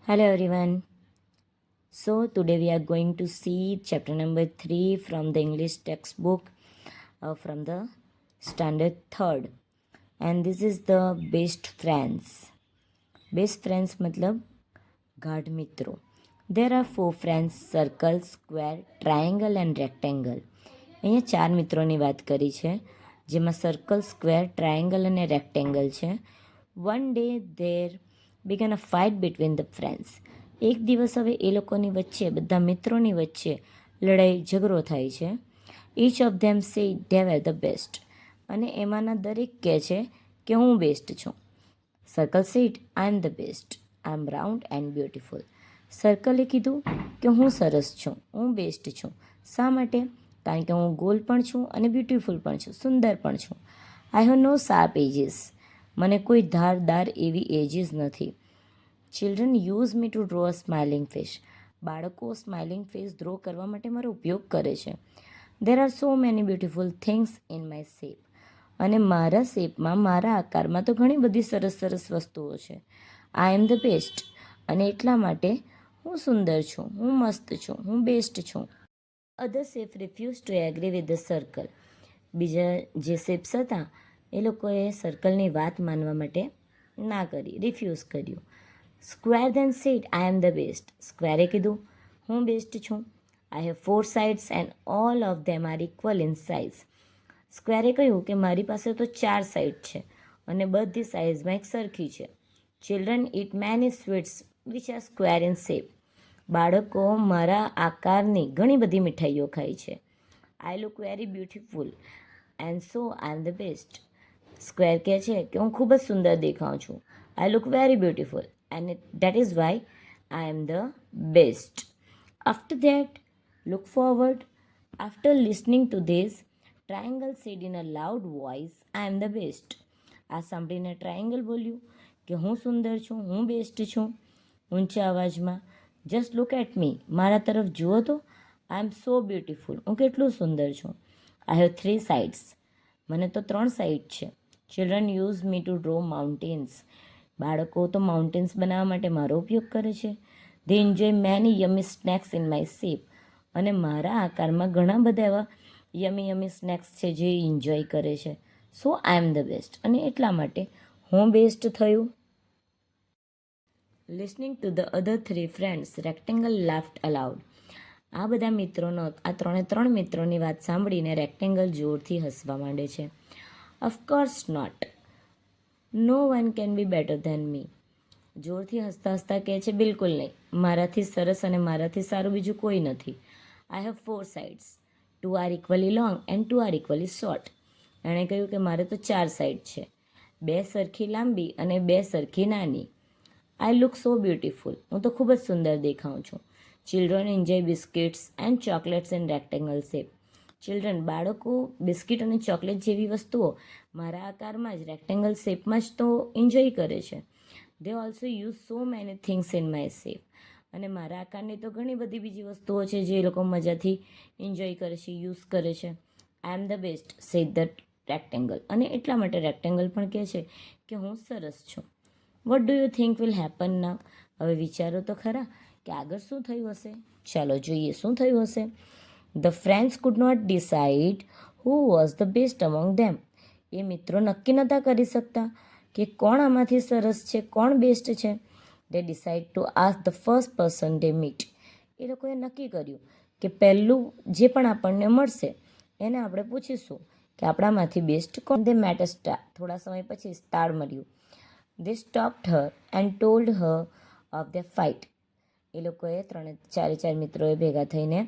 Hello everyone. So today we are going to see chapter number 3 from the English textbook from the standard 3rd, and this is the best friends. Best friends मतलब ગાઢ મિત્રો. There are 4 friends: circle, square, triangle and rectangle. અહીંયા 4 મિત્રોની વાત કરી છે, જેમાં circle, square, triangle અને રેક્ટેંગલ છે. One day there began a fight between the friends. એક દિવસ હવે એ લોકોની વચ્ચે, બધા મિત્રોની વચ્ચે લડાઈ ઝઘડો થાય છે. each of them say they were the best. અને એમાંના દરેક કહે છે કે હું બેસ્ટ છું. Circle said I am the best, I am round and beautiful. સર્કલે કીધું કે હું સરસ છું, હું બેસ્ટ છું. શા માટે? કારણ કે હું ગોલ પણ છું અને બ્યુટિફુલ પણ છું, સુંદર પણ છું. I have no sharp edges. મને કોઈ ધારદાર એવી એજીસ નથી. Children use me to draw a smiling face. બાળકો સ્માઇલિંગ ફેસ ડ્રો કરવા માટે મારો ઉપયોગ કરે છે. There are so many beautiful things in my shape. અને મારા શેપમાં, મારા આકારમાં તો ઘણી બધી સરસ સરસ વસ્તુઓ છે. I am the best. અને એટલા માટે હું સુંદર છું, હું મસ્ત છું, હું બેસ્ટ છું. Other shape refuse to agree with the circle. બીજા જે શેપ્સ હતા એ લોકોએ સર્કલની વાત માનવા માટે ના કરી, રિફ્યુઝ કર્યું. Square then said I am the best. સ્ક્વેરે કીધું હું બેસ્ટ છું. I have 4 sides and all of them are equal in size. સ્ક્વેરે કહ્યું કે મારી પાસે તો 4 સાઇડ છે અને બધી સાઇઝમાં એક સરખી છે. Children it many sweets which are square in shape. બાળકો મારા આકારની ઘણી બધી મીઠાઈઓ ખાય છે. I look very beautiful and so I am the best. Square કહે છે કે હું ખૂબ જ સુંદર દેખાઉં છું. I look very beautiful and that is why I am the best. After that, look forward. After listening to this, triangle said in a loud voice, I am the best. આ સાંભળીને triangle બોલ્યું કે હું સુંદર છું, હું best છું, ઊંચા અવાજમાં. Just look at me. મારા તરફ જુઓ તો. I am so beautiful. હું કેટલું સુંદર છું. I have 3 sides. મને તો 3 સાઇડ છે. Children use me to draw mountains. બાળકો તો માઉન્ટેન્સ બનાવવા માટે મારો ઉપયોગ કરે છે. They enjoy many yummy snacks in my shape. અને મારા આકારમાં ઘણા બધા એવા યમી સ્નેક્સ છે જે એન્જોય કરે છે. સો આઈ એમ ધ બેસ્ટ. અને એટલા માટે હું બેસ્ટ થયું. Listening to the other 3 friends, rectangle laughed allowed. આ બધા મિત્રોનો, આ 3 મિત્રોની વાત સાંભળીને રેક્ટેંગલ જોરથી હસવા માંડે છે. Of course not. No one can be better than me. જોરથી હસતા હસતા કહે છે બિલકુલ નહીં, મારાથી સરસ અને મારાથી સારું બીજું કોઈ નથી. I have 4 sides. 2 are equally long and 2 are equally short. એણે કહ્યું કે મારે તો 4 સાઇડ છે, 2 સરખી લાંબી અને 2 સરખી નાની. I look so beautiful. હું તો ખૂબ જ સુંદર દેખાઉં છું. Children enjoy biscuits and chocolates in rectangle shape. Children, બાળકો બિસ્કિટ અને ચોકલેટ જેવી વસ્તુઓ મારા આકારમાં જ, રેક્ટેંગલ શેપમાં જ તો એન્જોય કરે છે. They also use so many things in my shape. અને મારા આકારની તો ઘણી બધી બીજી વસ્તુઓ છે જે એ લોકો મજાથી એન્જોય કરે છે, યુઝ કરે છે. I am the best said the rectangle. અને એટલા માટે રેક્ટેંગલ પણ કહે છે કે હું સરસ છું. What do you think will happen now? હવે વિચારો તો ખરા કે આગળ શું થયું હશે. ચાલો જોઈએ શું થયું હશે. The friends could not decide who was the best among them. એ મિત્રો નક્કી નહોતા કરી શકતા કે કોણ આમાંથી સરસ છે, કોણ બેસ્ટ છે. They decide to ask the first person they meet. એ લોકોએ નક્કી કર્યું કે પહેલું જે પણ આપણને મળશે એને આપણે પૂછીશું કે આપણામાંથી બેસ્ટ કોણ. They met a star. થોડા સમય પછી સ્ટાર મળ્યું. They stopped her and told her of their fight. એ લોકોએ 4 મિત્રોએ ભેગા થઈને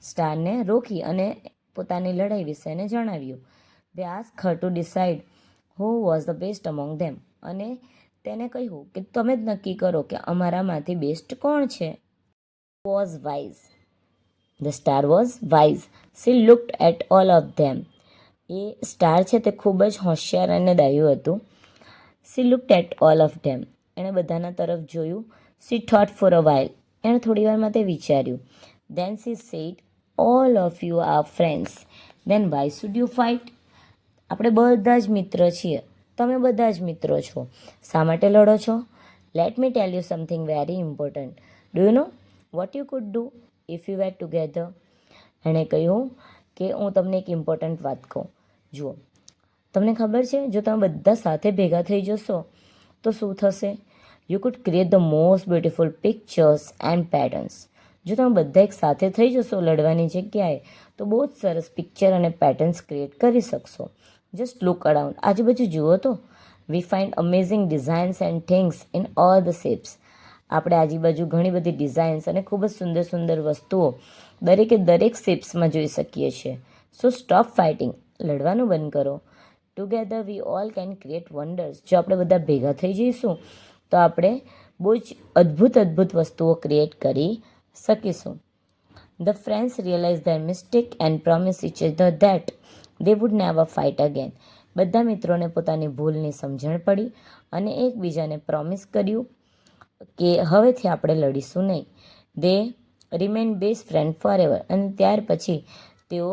સ્ટારને રોકી અને પોતાની લડાઈ વિશે એને જણાવ્યું. They ask her to decide who was the best among them. અને તેને કહ્યું કે તમે જ નક્કી કરો કે અમારામાંથી બેસ્ટ કોણ છે. Was wise. The star was wise. She looked at all of them. એ સ્ટાર છે તે ખૂબ જ હોશિયાર અને ડાયું હતું. She looked at all of them. એણે બધાના તરફ જોયું. She thought for a while. એણે થોડી વાર માટે વિચાર્યું. Then she said all of you are friends, then why should you fight. આપણે બધા જ મિત્ર છીએ, તમે બધા જ મિત્રો છો, શા માટે લડો છો? Let me tell you something very important. Do you know what you could do if you were together? એણે કહ્યું કે હું તમને એક ઇમ્પોર્ટન્ટ વાત કહું. જુઓ, તમને ખબર છે જો તમે બધા સાથે ભેગા થઈ જશો તો શું થશે? You could create the most beautiful pictures and patterns. જો તમે બધા એક સાથે થઈ જશો લડવાની જગ્યાએ તો બહુ જ સરસ પિક્ચર અને પેટર્ન્સ ક્રિએટ કરી શકશો. જસ્ટ લુક અરાઉન્ડ, આજુબાજુ જુઓ તો. વી find amazing designs and things in all the shapes. આપણે આજુબાજુ ઘણી બધી ડિઝાઇન્સ અને ખૂબ જ સુંદર સુંદર વસ્તુઓ દરેક શેપ્સમાં જોઈ શકીએ છીએ. સો સ્ટોપ ફાઇટિંગ, લડવાનું બંધ કરો. Together we all can create wonders. જો આપણે બધા ભેગા થઈ જઈશું તો આપણે બહુ જ અદ્ભુત વસ્તુઓ ક્રિએટ કરી શકીશું. The friends realize their mistake and promise each other that they would never fight again. બધા મિત્રોને પોતાની ભૂલની સમજણ પડી અને એકબીજાને પ્રોમિસ કર્યું કે હવેથી આપણે લડીશું નહીં. They remain best friend forever. અને ત્યાર પછી તેઓ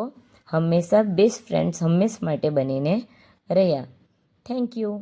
હંમેશા બેસ્ટ ફ્રેન્ડ્સ હંમેશ માટે બનીને રહ્યા. Thank you.